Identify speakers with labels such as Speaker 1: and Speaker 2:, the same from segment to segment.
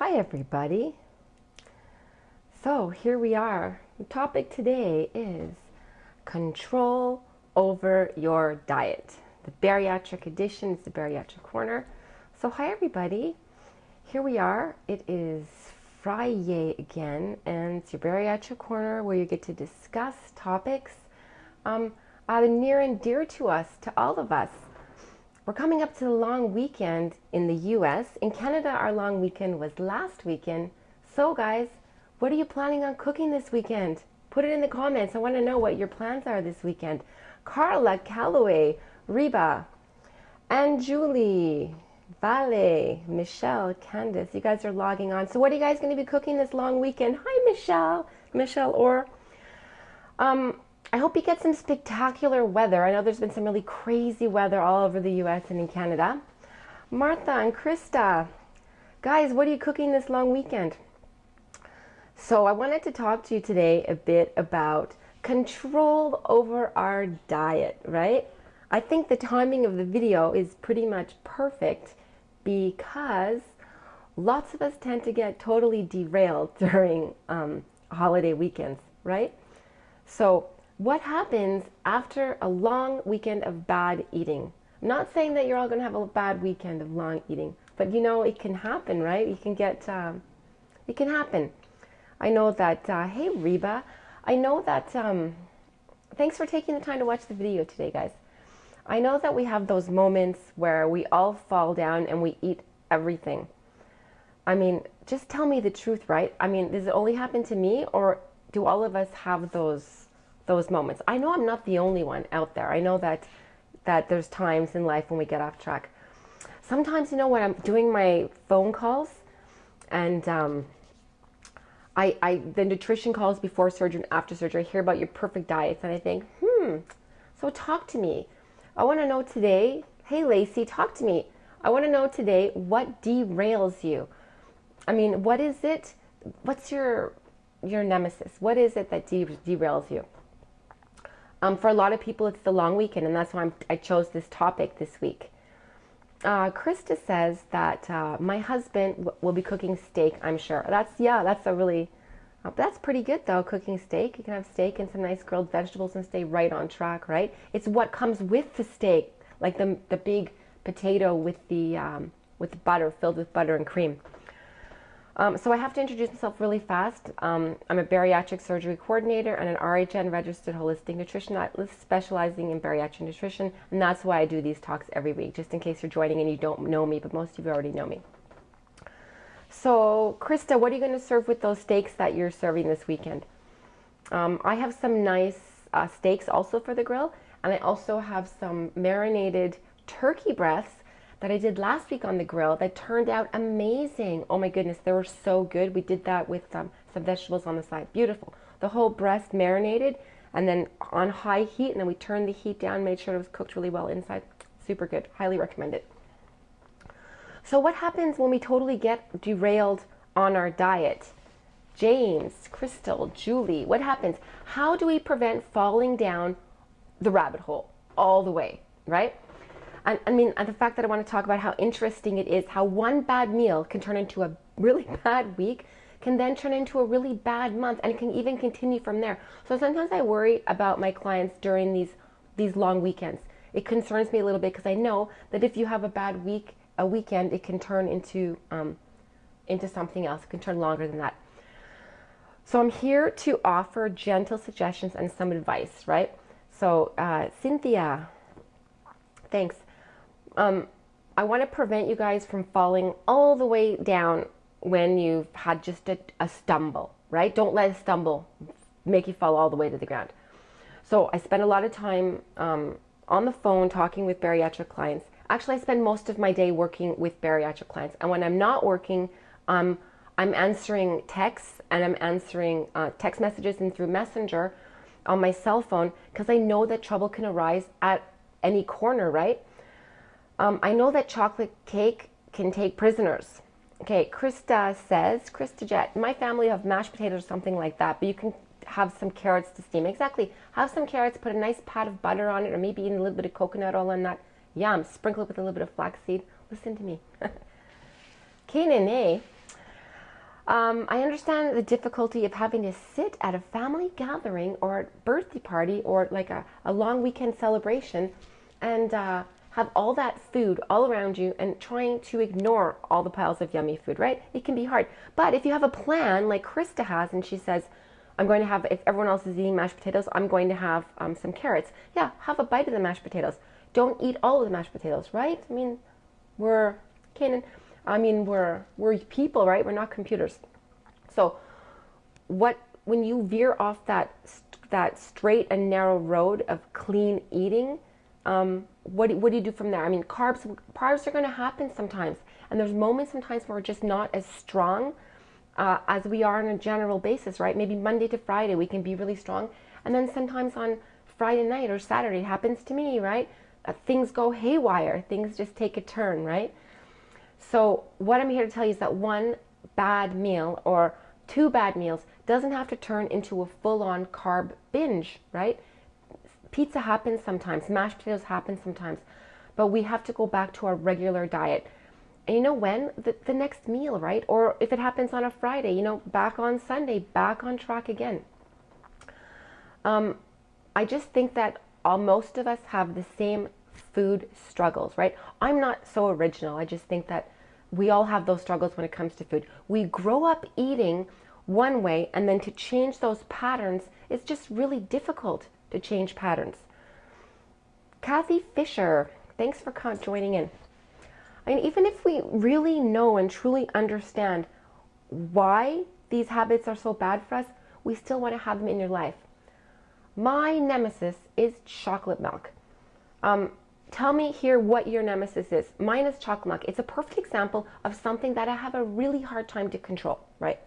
Speaker 1: Hi everybody. So here we are. The topic today is control over your diet. The bariatric edition is the bariatric corner. So hi everybody. Here we are. It is Friday again, and it's your bariatric corner where you get to discuss topics near and dear to us, to all of us. We're coming up to the long weekend in the US. In Canada, our long weekend was last weekend. So guys, what are you planning on cooking this weekend? Put it in the comments. I want to know what your plans are this weekend. Carla, Calloway, Reba, and Julie, Vale, Michelle, Candace, you guys are logging on. So what are you guys going to be cooking this long weekend? Hi, Michelle, or I hope you get some spectacular weather. I know there's been some really crazy weather all over the US and in Canada. Martha and Krista, guys, what are you cooking this long weekend? So I wanted to talk to you today a bit about control over our diet, right? I think the timing of the video is pretty much perfect because lots of us tend to get totally derailed during holiday weekends, right? So what happens after a long weekend of bad eating? I'm not saying that you're all going to have a bad weekend of long eating, but you know, it can happen, right? It can happen. I know that, hey Reba, I know that, thanks for taking the time to watch the video today, guys. I know that we have those moments where we all fall down and we eat everything. I mean, just tell me the truth, right? I mean, does it only happen to me, or do all of us have those moments? I know I'm not the only one out there. I know that there's times in life when we get off track. Sometimes, you know, when I'm doing my phone calls and the nutrition calls before surgery and after surgery, I hear about your perfect diets and I think, so talk to me. I want to know today, hey Lacey, talk to me. I want to know today what derails you. I mean, what is it? What's your nemesis? What is it that derails you? For a lot of people, it's the long weekend, and that's why I chose this topic this week. Krista says that my husband will be cooking steak, I'm sure. That's pretty good, though, cooking steak. You can have steak and some nice grilled vegetables and stay right on track, right? It's what comes with the steak, like the big potato with the butter, filled with butter and cream. So I have to introduce myself really fast. I'm a bariatric surgery coordinator and an RHN registered holistic nutritionist specializing in bariatric nutrition, and that's why I do these talks every week, just in case you're joining and you don't know me, but most of you already know me. So Krista, what are you going to serve with those steaks that you're serving this weekend? I have some nice steaks also for the grill, and I also have some marinated turkey breasts that I did last week on the grill that turned out amazing. Oh my goodness, they were so good. We did that with some vegetables on the side. Beautiful. The whole breast marinated and then on high heat, and then we turned the heat down, made sure it was cooked really well inside. Super good. Highly recommend it. So what happens when we totally get derailed on our diet? James, Crystal, Julie, what happens? How do we prevent falling down the rabbit hole all the way, right? And I mean, and the fact that I want to talk about how interesting it is, how one bad meal can turn into a really bad week, can then turn into a really bad month, and it can even continue from there. So sometimes I worry about my clients during these long weekends. It concerns me a little bit because I know that if you have a bad weekend, it can turn into something else. It can turn longer than that. So I'm here to offer gentle suggestions and some advice, right? So Cynthia, thanks. I want to prevent you guys from falling all the way down when you've had just a stumble, right? Don't let a stumble make you fall all the way to the ground. So I spend a lot of time on the phone talking with bariatric clients. Actually, I spend most of my day working with bariatric clients. And when I'm not working, I'm answering texts, and I'm answering text messages and through Messenger on my cell phone, because I know that trouble can arise at any corner, right? I know that chocolate cake can take prisoners. Okay, Krista says, Krista Jet, my family have mashed potatoes or something like that, but you can have some carrots to steam. Exactly. Have some carrots, put a nice pat of butter on it, or maybe even a little bit of coconut oil on that. Yum. Sprinkle it with a little bit of flaxseed. Listen to me. Kanan, I understand the difficulty of having to sit at a family gathering or a birthday party or like a long weekend celebration and have all that food all around you and trying to ignore all the piles of yummy food, right? It can be hard. But if you have a plan like Krista has and she says, I'm going to have, if everyone else is eating mashed potatoes, I'm going to have some carrots. Yeah, have a bite of the mashed potatoes. Don't eat all of the mashed potatoes, right? I mean, we're people, right? We're not computers. So when you veer off that straight and narrow road of clean eating, what do you do from there? I mean, carbs are going to happen sometimes. And there's moments sometimes where we're just not as strong as we are on a general basis, right? Maybe Monday to Friday we can be really strong. And then sometimes on Friday night or Saturday, it happens to me, right? Things go haywire. Things just take a turn, right? So what I'm here to tell you is that one bad meal or two bad meals doesn't have to turn into a full-on carb binge, right? Pizza happens sometimes, mashed potatoes happen sometimes, but we have to go back to our regular diet. And you know when? The next meal, right? Or if it happens on a Friday, back on Sunday, back on track again. I just think that most of us have the same food struggles, right? I'm not so original. I just think that we all have those struggles when it comes to food. We grow up eating one way, and then to change those patterns, it's just really difficult to change patterns. Kathy Fisher, thanks for joining in. I mean, even if we really know and truly understand why these habits are so bad for us, we still want to have them in your life. My nemesis is chocolate milk. Tell me here what your nemesis is. Mine is chocolate milk. It's a perfect example of something that I have a really hard time to control, right?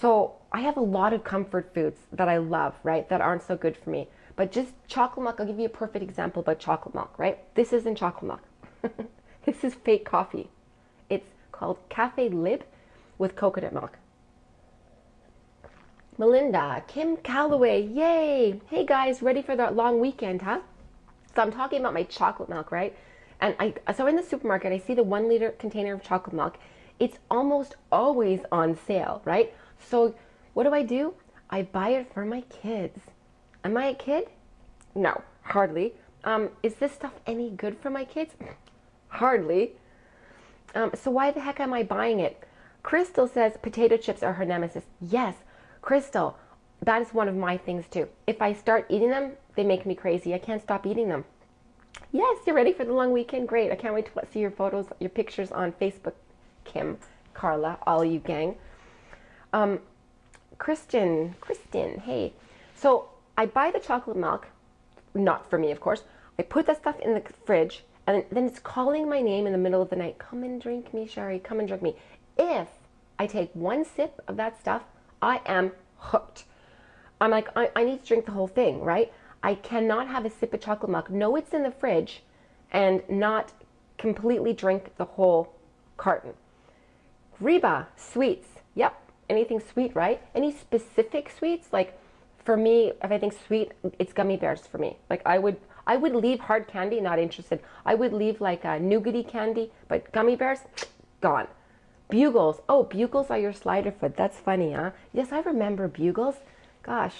Speaker 1: So I have a lot of comfort foods that I love, right, that aren't so good for me. But just chocolate milk, I'll give you a perfect example about chocolate milk, right? This isn't chocolate milk. This is fake coffee. It's called Cafe Lib with coconut milk. Melinda, Kim Calloway, yay! Hey guys, ready for that long weekend, huh? So I'm talking about my chocolate milk, right? And so in the supermarket, I see the 1 liter container of chocolate milk. It's almost always on sale, right? So what do? I buy it for my kids. Am I a kid? No, hardly. Is this stuff any good for my kids? Hardly. So why the heck am I buying it? Crystal says potato chips are her nemesis. Yes, Crystal, that is one of my things too. If I start eating them, they make me crazy. I can't stop eating them. Yes, you're ready for the long weekend? Great. I can't wait to see your photos, your pictures on Facebook. Kim, Carla, all you gang. Kristen, hey. So I buy the chocolate milk, not for me, of course. I put that stuff in the fridge, and then it's calling my name in the middle of the night. Come and drink me, Sheri. Come and drink me. If I take one sip of that stuff, I am hooked. I'm like, I need to drink the whole thing, right? I cannot have a sip of chocolate milk, know it's in the fridge, and not completely drink the whole carton. Reba, sweets. Yep, anything sweet, right? Any specific sweets? Like, for me, if I think sweet, it's gummy bears for me. Like, I would leave hard candy, not interested. I would leave like a nougaty candy, but gummy bears, gone. Bugles. Oh, Bugles are your slider food. That's funny, huh? Yes, I remember Bugles. Gosh,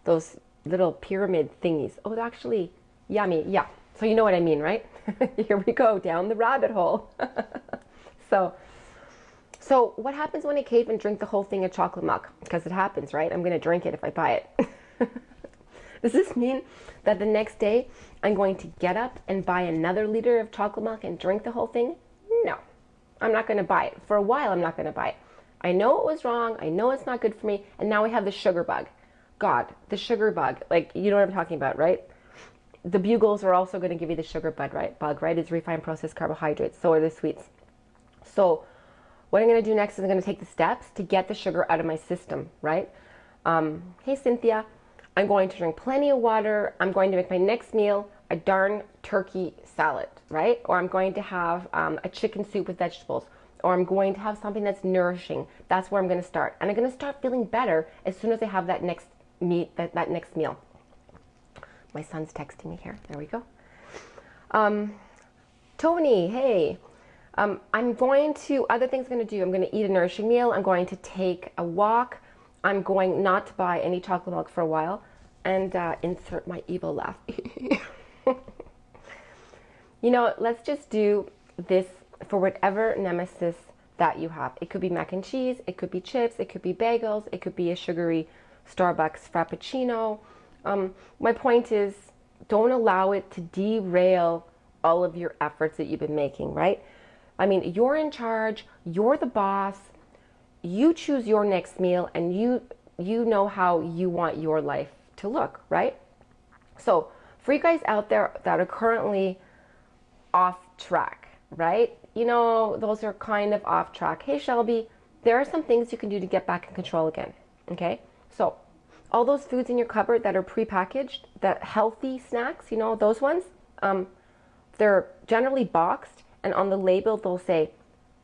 Speaker 1: those little pyramid thingies. Oh, they're actually yummy. Yeah, so you know what I mean, right? Here we go, down the rabbit hole. So what happens when I cave and drink the whole thing of chocolate milk? Because it happens, right? I'm going to drink it if I buy it. Does this mean that the next day I'm going to get up and buy another liter of chocolate milk and drink the whole thing? No, I'm not going to buy it. For a while, I'm not going to buy it. I know it was wrong. I know it's not good for me. And now I have the sugar bug. God, the sugar bug. Like, you know what I'm talking about, right? The Bugles are also going to give you the sugar bug, right? It's refined processed carbohydrates. So are the sweets. So what I'm going to do next is I'm going to take the steps to get the sugar out of my system, right? Hey, Cynthia. I'm going to drink plenty of water. I'm going to make my next meal a darn turkey salad, right? Or I'm going to have a chicken soup with vegetables. Or I'm going to have something that's nourishing. That's where I'm going to start. And I'm going to start feeling better as soon as I have that next next meal. My son's texting me here. There we go. Tony, hey. Other things I'm going to do, I'm going to eat a nourishing meal. I'm going to take a walk. I'm going not to buy any chocolate milk for a while, and insert my evil laugh. Let's just do this for whatever nemesis that you have. It could be mac and cheese, it could be chips, it could be bagels, it could be a sugary Starbucks Frappuccino. My point is, don't allow it to derail all of your efforts that you've been making, right? I mean, you're in charge, you're the boss, you choose your next meal, and you know how you want your life to look, right? So for you guys out there that are currently off track, right? Those are kind of off track. Hey, Shelby, there are some things you can do to get back in control again, okay? So all those foods in your cupboard that are prepackaged, that healthy snacks, those ones, they're generally boxed, and on the label they'll say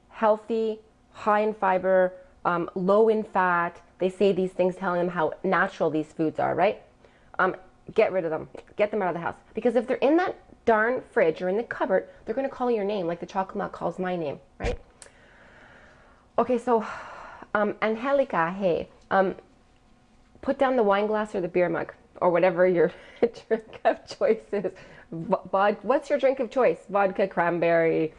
Speaker 1: healthy, high in fiber, low in fat. They say these things telling them how natural these foods are, right? Get rid of them. Get them out of the house. Because if they're in that darn fridge or in the cupboard, they're going to call your name like the chocolate milk calls my name, right? Okay, so Angelica, hey, put down the wine glass or the beer mug or whatever your drink of choice is. What's your drink of choice? Vodka, cranberry,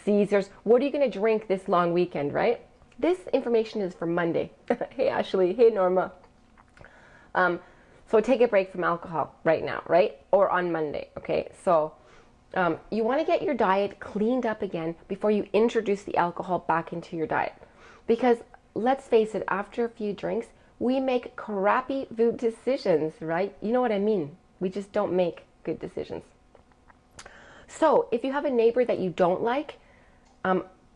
Speaker 1: Caesars. What are you going to drink this long weekend, right? This information is for Monday. Hey, Ashley. Hey, Norma. So take a break from alcohol right now, right? Or on Monday, okay? So you want to get your diet cleaned up again before you introduce the alcohol back into your diet. Because let's face it, after a few drinks, we make crappy food decisions, right? You know what I mean? We just don't make good decisions. So if you have a neighbor that you don't like,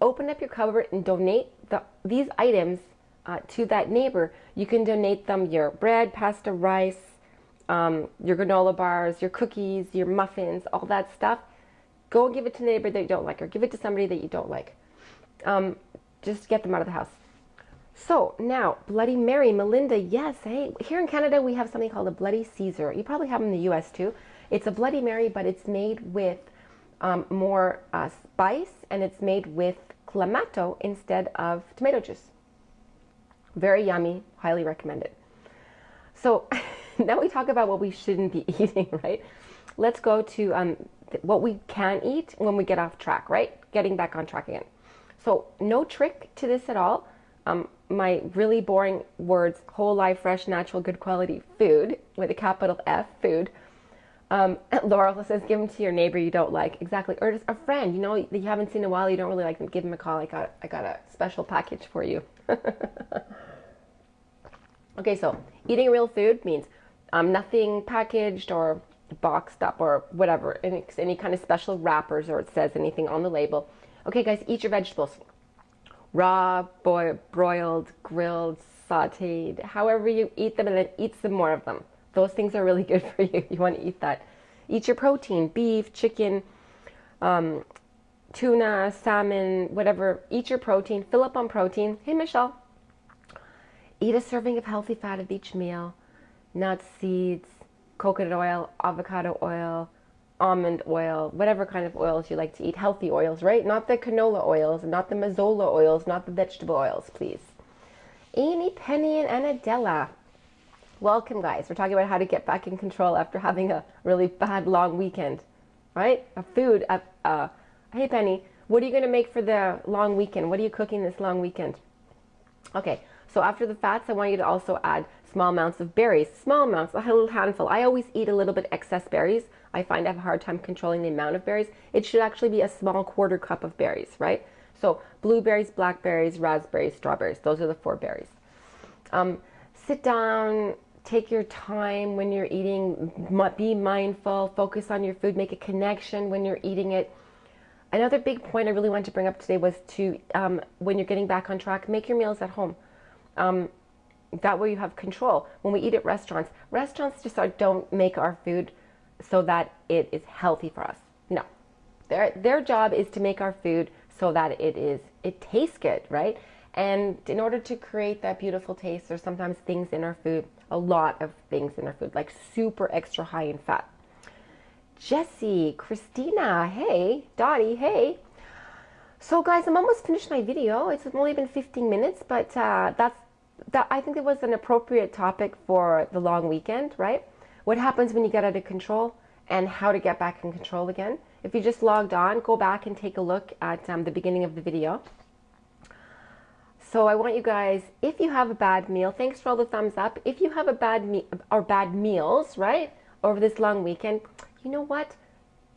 Speaker 1: open up your cupboard and donate these items to that neighbor. You can donate them your bread, pasta, rice, your granola bars, your cookies, your muffins, all that stuff. Go and give it to a neighbor that you don't like, or give it to somebody that you don't like. Just get them out of the house. So now, Bloody Mary, Melinda, yes. Hey, here in Canada we have something called a Bloody Caesar. You probably have them in the US too. It's a Bloody Mary, but it's made with more spice, and it's made with clamato instead of tomato juice. Very yummy, highly recommended. So now we talk about what we shouldn't be eating, right? Let's go to what we can eat when we get off track, right? Getting back on track again. So no trick to this at all. My really boring words: whole, live, fresh, natural, good quality food with a capital F, food. Laurel says, give them to your neighbor you don't like. Exactly. Or just a friend, that you haven't seen in a while, you don't really like them. Give them a call. I got a special package for you. Okay, so eating real food means nothing packaged or boxed up or whatever, any kind of special wrappers, or it says anything on the label. Okay, guys, eat your vegetables. Raw, broiled, grilled, sauteed, however you eat them, and then eat some more of them. Those things are really good for you. You want to eat that. Eat your protein, beef, chicken, tuna, salmon, whatever. Eat your protein. Fill up on protein. Hey, Michelle. Eat a serving of healthy fat at each meal. Nuts, seeds, coconut oil, avocado oil, almond oil, whatever kind of oils you like to eat. Healthy oils, right? Not the canola oils, not the mazola oils, not the vegetable oils, please. Amy, Penny, and Della. Welcome, guys. We're talking about how to get back in control after having a really bad, long weekend, right? Hey, Penny, what are you going to make for the long weekend? What are you cooking this long weekend? Okay, so after the fats, I want you to also add small amounts of berries. Small amounts, a little handful. I always eat a little bit excess berries. I find I have a hard time controlling the amount of berries. It should actually be a small quarter cup of berries, right? So blueberries, blackberries, raspberries, strawberries. Those are the 4 berries. Sit down, take your time when you're eating, be mindful, focus on your food, make a connection when you're eating it. Another big point I really wanted to bring up today was to, when you're getting back on track, make your meals at home. That way you have control. When we eat at restaurants just don't make our food so that it is healthy for us. No. Their job is to make our food so that it tastes good, right? And in order to create that beautiful taste, there's sometimes things in our food, a lot of things in our food, like super extra high in fat. Jessie, Christina, hey. Dottie, hey. So guys, I'm almost finished my video. It's only been 15 minutes, but I think it was an appropriate topic for the long weekend, right? What happens when you get out of control and how to get back in control again. If you just logged on, go back and take a look at the beginning of the video. So I want you guys, if you have a bad meal, thanks for all the thumbs up. If you have a bad meals, right, over this long weekend, you know what?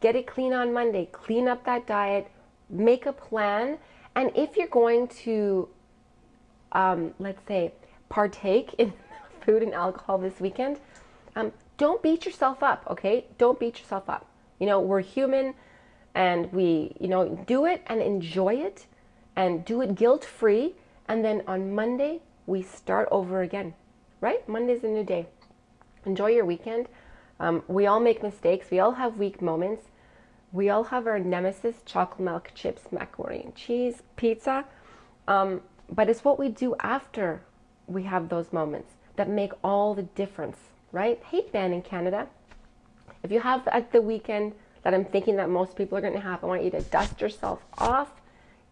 Speaker 1: Get it clean on Monday. Clean up that diet. Make a plan. And if you're going to, let's say, partake in food and alcohol this weekend, don't beat yourself up, okay? Don't beat yourself up. You know, we're human, and we, do it and enjoy it, and do it guilt-free. And then on Monday, we start over again, right? Monday's a new day. Enjoy your weekend. We all make mistakes. We all have weak moments. We all have our nemesis, chocolate milk, chips, macaroni and cheese, pizza. But it's what we do after we have those moments that make all the difference, right? Hey, Ben in Canada. If you have at the weekend that I'm thinking that most people are going to have, I want you to dust yourself off,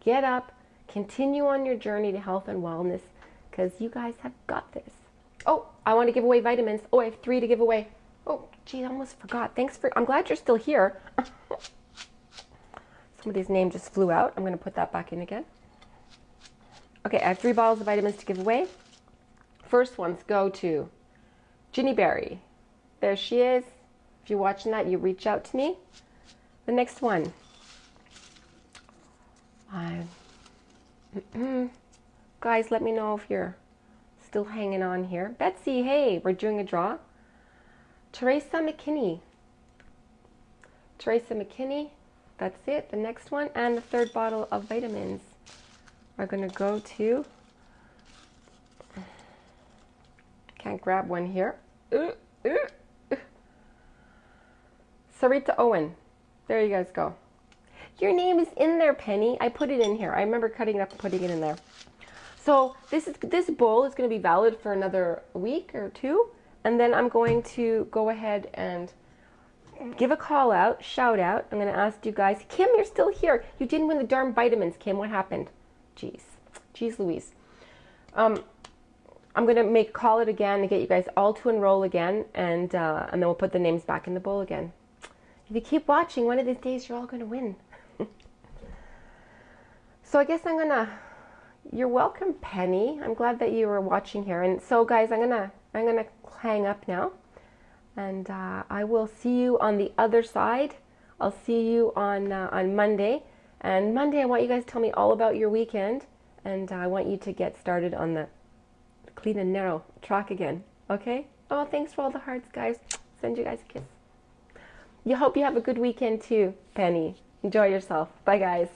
Speaker 1: get up, continue on your journey to health and wellness, because you guys have got this. Oh, I want to give away vitamins. Oh, I have 3 to give away. Oh, gee, I almost forgot. I'm glad you're still here. Somebody's name just flew out. I'm going to put that back in again. Okay, I have 3 bottles of vitamins to give away. First ones go to Ginny Berry. There she is. If you're watching that, you reach out to me. The next one. Guys, let me know if you're still hanging on here. Betsy, hey, we're doing a draw. Teresa McKinney. Teresa McKinney, that's it. The next one. And the 3rd bottle of vitamins are going to go to... Can't grab one here. Sarita Owen. There you guys go. Your name is in there, Penny. I put it in here. I remember cutting it up and putting it in there. So this bowl is going to be valid for another week or 2. And then I'm going to go ahead and give a call out, shout out. I'm going to ask you guys. Kim, you're still here. You didn't win the darn vitamins, Kim. What happened? Jeez Louise. I'm going to call it again and get you guys all to enroll again. And then we'll put the names back in the bowl again. If you keep watching, one of these days you're all going to win. So I guess you're welcome, Penny. I'm glad that you were watching here. And so guys, I'm gonna hang up now. And I will see you on the other side. I'll see you on Monday. And Monday, I want you guys to tell me all about your weekend. And I want you to get started on the clean and narrow track again. Okay? Oh, thanks for all the hearts, guys. Send you guys a kiss. Hope you have a good weekend too, Penny. Enjoy yourself. Bye, guys.